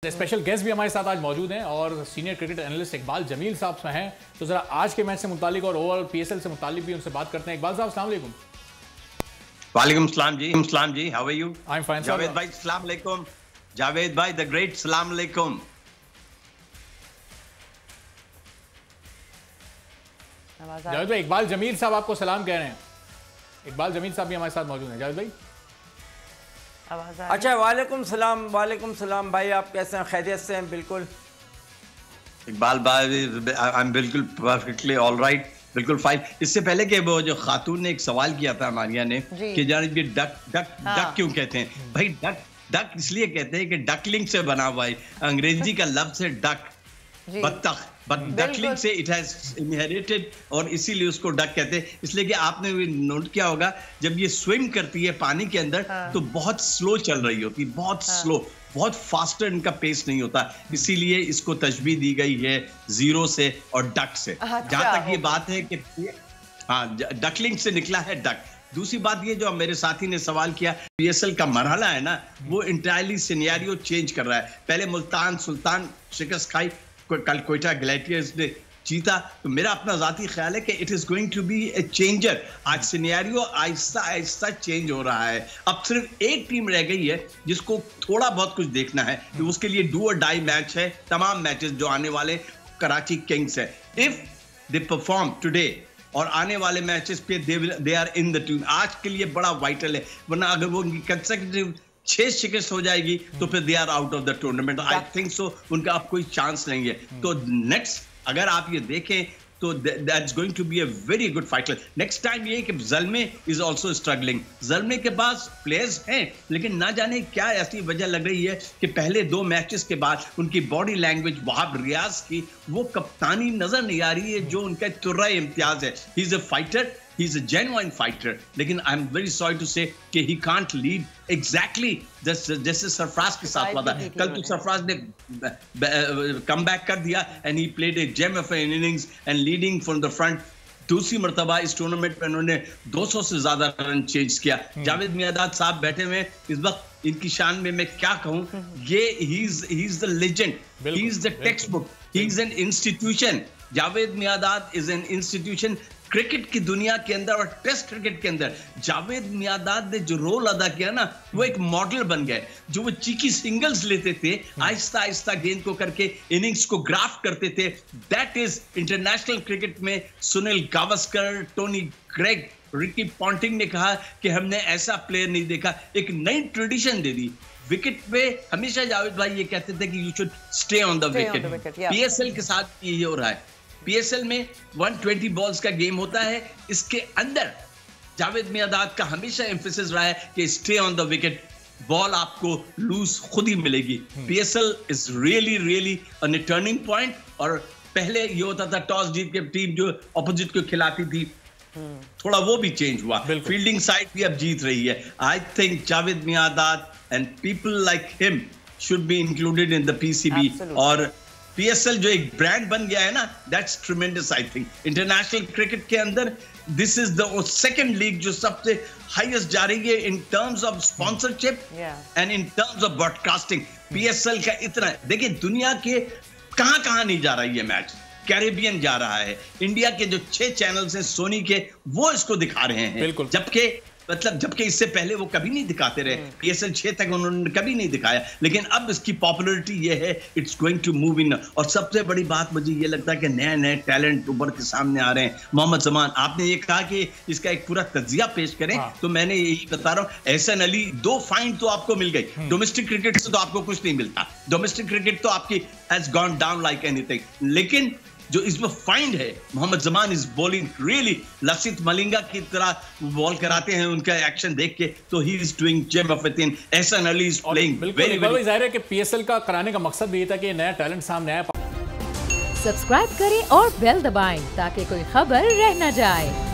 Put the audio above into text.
Special guest भी हमारे साथ आज मौजूद हैं और senior cricket analyst Iqbal Jamil साहब हैं। तो जरा आज के मैच से मुतालिक और ओवरऑल पीएसएल से मुतालिक भी उनसे बात करते हैं। इकबाल साहब अस्सलाम वालेकुम। वालेकुम सलाम जी, how are you? I am fine. Javed भाई अस्सलाम वालेकुम। जावेद भाई द ग्रेट सलाम वालेकुम। जावेद भाई, इकबाल जमील साहब आपको सलाम कह रहे हैं। इकबाल जमील साहब भी हमारे साथ मौजूद हैं। जावेद भाई अच्छा, वालेकुम सलाम भाई, आप कैसे हैं? खैरियत से हैं? बिल्कुल इकबाल भाई आई एम बिल्कुल परफेक्टली ऑल राइट, बिल्कुल फाइन। इससे पहले कि वो जो खातून ने एक सवाल किया था मारिया ने कि जाने कि डक क्यों कहते हैं भाई? डक इसलिए कहते हैं कि डकलिंग से बना हुआ है, अंग्रेजी का लफ्ज है डक, बत्तख, बट डकलिंग से इट हैज इनहेरिटेड और इसीलिए उसको डक कहते हैं। इसलिए कि आपने नोट किया होगा जब ये स्विम करती है पानी के अंदर तो बहुत स्लो चल रही होती है, बहुत स्लो, बहुत फास्टर इनका पेस नहीं होता, इसीलिए इसको तशबीह दी गई है जीरो से और डक से। जहां तक ये बात है कि हाँ, डकलिंग से निकला है डक। दूसरी बात ये जो मेरे साथी ने सवाल किया, पीएसएल का मरहला है ना, वो इंटायरली सिनेरियो चेंज कर रहा है। पहले मुल्तान सुल्तान शिकस्त खाई, कल कोयटा ग्लैडिएटर्स ने जीता, तो मेरा अपना जाती ख्याल है कि it is going to be a changer. आज सिनेरियो आहिस्ता आहिस्ता चेंज हो रहा है। अब सिर्फ एक टीम रह गई है जिसको थोड़ा बहुत कुछ देखना है, तो उसके लिए डू और डाई मैच है। तमाम मैचेस जो आने वाले कराची किंग्स है, इफ दे परफॉर्म टुडे और आने वाले मैचेस पे they are in the team, आज के लिए बड़ा वाइटल है। वरना अगर वो कंसेक्यूटिव 6 शिकस्त हो जाएगी तो फिर they are out of the tournament. I think so उनका अब कोई चांस नहीं है। तो नेक्स्ट अगर आप ये देखें तो that's going to be a very good fighter. Next time ये कि Zalmi is also struggling. Zalmi के पास प्लेयर्स हैं लेकिन ना जाने क्या ऐसी वजह लग रही है कि पहले 2 मैचेस के बाद उनकी बॉडी लैंग्वेज वहाब रियाज की वो कप्तानी नजर नहीं आ रही है जो उनका तुर्रा इम्तियाज है। He is a fighter, he is a genuine fighter, लेकिन I'm very sorry to say कि he can't lead exactly जैसे सरफराज के साथ हुआ था। कल तो सरफराज ने कम बैक कर दिया and he played a gem of an innings and leading from the front। दूसरी मर्तबा इस टूर्नामेंट में उन्होंने 200 से ज्यादा रन चेंज किया। जावेद मियादाद साहब बैठे हुए इस वक्त, इनकी शान में मैं क्या कहूं, ये he is the legend, he is the textbook, he is an institution। Javed my dad is an institution cricket की दुनिया के अंदर और टेस्ट क्रिकेट के अंदर। जावेद मियादाद ने जो रोल अदा किया ना, वो एक मॉडल बन गए। जो वो चीकी सिंगल्स लेते थे, आहिस्ता आहिस्ता गेंद को करके इनिंग्स को ग्राफ्ट करते थे, दैट इज इंटरनेशनल क्रिकेट में Sunil Gavaskar, Tony Greig, Ricky Ponting ने कहा कि हमने ऐसा प्लेयर नहीं देखा। एक नई ट्रेडिशन दे दी विकेट पे। हमेशा जावेद भाई ये कहते थे कि you should stay on the wicket. PSL के साथ ये हो रहा है। पीएसएल में 120 बॉल्स का गेम होता है, इसके अंदर जावेद मियादाद का हमेशा एम्फेसिस रहा है कि stay on the wicket, ball आपको लूज खुद ही मिलेगी। PSL is really on A turning point. और पहले ये होता था टॉस जीत के टीम जो अपोजिट को खिलाती थी, थोड़ा वो भी चेंज हुआ। फील्डिंग साइड भी अब जीत रही है। I think Javed my dad and people like him should be included in the PCB. और पीएसएल जो एक ब्रांड बन गया है ना, that's tremendous. I think international cricket के अंदर this is the second league जो सबसे हाईएस्ट जा रही है in terms of sponsorship and in terms of broadcasting. PSL का इतना, देखिए दुनिया के कहां नहीं जा रहा है ये मैच। कैरेबियन जा रहा है, इंडिया के जो 6 चैनल्स हैं सोनी के, वो इसको दिखा रहे हैं, जबकि इससे पहले वो कभी नहीं दिखाते रहे। पीएसएल 6 तक उन्होंने कभी नहीं दिखाया, लेकिन अब इसकी पॉपुलैरिटी ये है, it's going to move in. और सबसे बड़ी बात मुझे ये लगता है कि नए टैलेंट उभर के सामने आ रहे हैं। मोहम्मद जमान, आपने ये कहा कि इसका एक पूरा तज्जिया पेश करें, तो मैंने यही बता रहा हूँ। एहसन अली 2 फाइन तो आपको मिल गई। डोमेस्टिक क्रिकेट से तो आपको कुछ नहीं मिलता, डोमेस्टिक क्रिकेट तो आपकी has gone down like anything. लेकिन जो इसमें फाइंड है, Mohammad Zaman is bowling really, Lasith Malinga की तरह बॉल कराते हैं उनका एक्शन देख के, तो he is doing gem of a thing. Ehsan Ali is playing very very. जाहिर है कि पीएसएल का कराने का मकसद भी ये था कि नया टैलेंट सामने आए। सब्सक्राइब करें और बेल दबाएं ताकि कोई खबर रह न जाए।